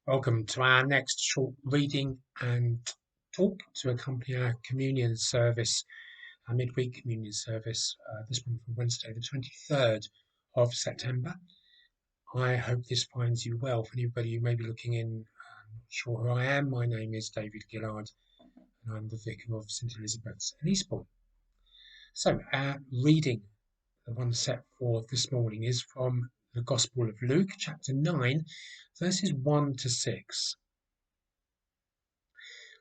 Welcome to our next short reading and talk to accompany our communion service, our midweek communion service, this one from Wednesday, the 23rd of September. I hope this finds you well. For anybody who may be looking in, not sure who I am, my name is David Gillard and I'm the Vicar of St Elizabeth's in Eastbourne. So, our reading, the one set for this morning, is from the Gospel of Luke, chapter 9, verses 1 to 6.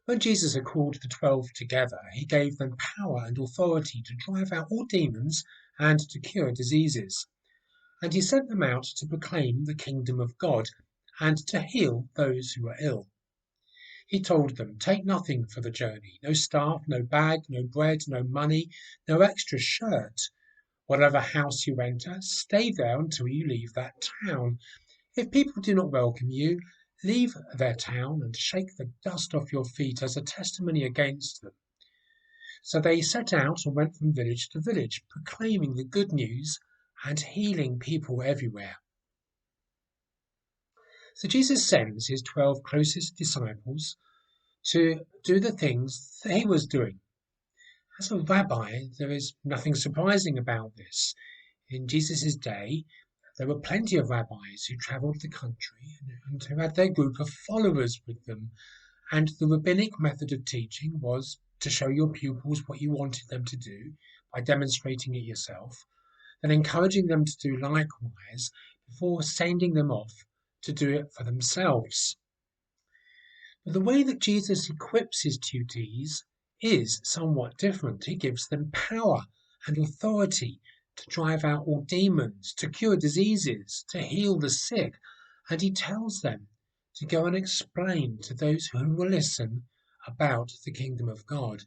When Jesus had called the 12 together, he gave them power and authority to drive out all demons and to cure diseases. And he sent them out to proclaim the kingdom of God and to heal those who were ill. He told them, "Take nothing for the journey, no staff, no bag, no bread, no money, no extra shirt. Whatever house you enter, stay there until you leave that town. If people do not welcome you, leave their town and shake the dust off your feet as a testimony against them." So they set out and went from village to village, proclaiming the good news and healing people everywhere. So Jesus sends his 12 closest disciples to do the things that he was doing. As a rabbi, there is nothing surprising about this. In Jesus' day, there were plenty of rabbis who travelled the country and who had their group of followers with them, and the rabbinic method of teaching was to show your pupils what you wanted them to do by demonstrating it yourself, and encouraging them to do likewise before sending them off to do it for themselves. But the way that Jesus equips his tutees is somewhat different. He gives them power and authority to drive out all demons, to cure diseases, to heal the sick, and he tells them to go and explain to those who will listen about the kingdom of God.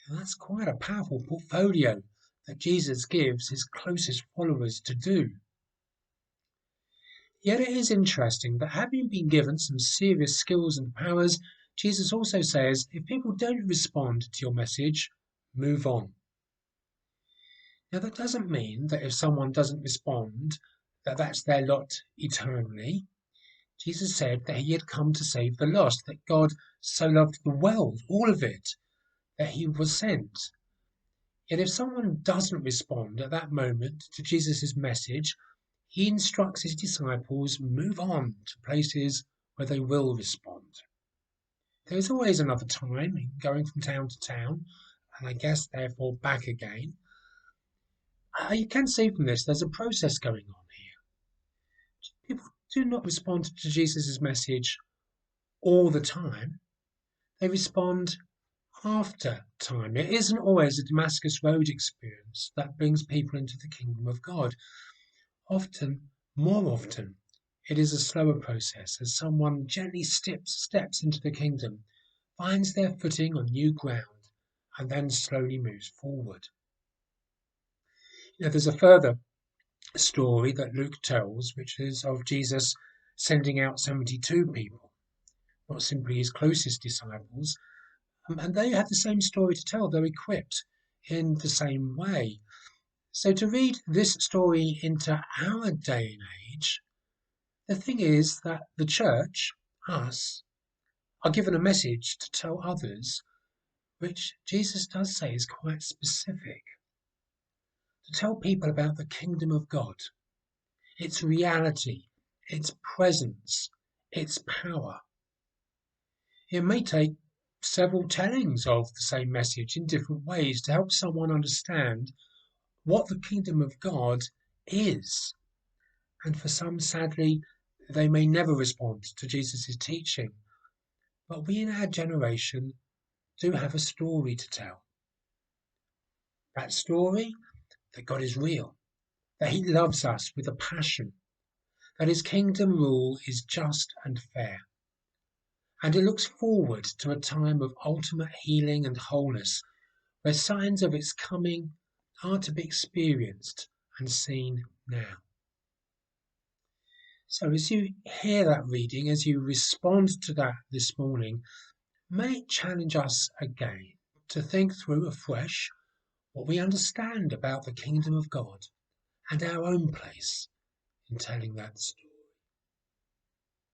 And that's quite a powerful portfolio that Jesus gives his closest followers to do. Yet it is interesting that having been given some serious skills and powers, Jesus also says, if people don't respond to your message, move on. Now that doesn't mean that if someone doesn't respond, that that's their lot eternally. Jesus said that he had come to save the lost, that God so loved the world, all of it, that he was sent. Yet if someone doesn't respond at that moment to Jesus' message, he instructs his disciples move on to places where they will respond. There is always another time in going from town to town, and I guess therefore back again. You can see from this there's a process going on here. People do not respond to Jesus' message all the time. They respond after time. It isn't always a Damascus Road experience that brings people into the kingdom of God. Often, more often, it is a slower process as someone gently steps into the kingdom, finds their footing on new ground, and then slowly moves forward. There's a further story that Luke tells, which is of Jesus sending out 72 people, not simply his closest disciples, and they have the same story to tell. They're equipped in the same way. So to read this story into our day and age, the thing is that the church, us, are given a message to tell others, which Jesus does say is quite specific. To tell people about the kingdom of God, its reality, its presence, its power. It may take several tellings of the same message in different ways to help someone understand what the kingdom of God is. And for some, sadly, they may never respond to Jesus' teaching. But we in our generation do have a story to tell. That story, that God is real, that he loves us with a passion, that his kingdom rule is just and fair. And it looks forward to a time of ultimate healing and wholeness, where signs of its coming are to be experienced and seen now. So as you hear that reading, as you respond to that this morning, may it challenge us again to think through afresh what we understand about the kingdom of God and our own place in telling that story.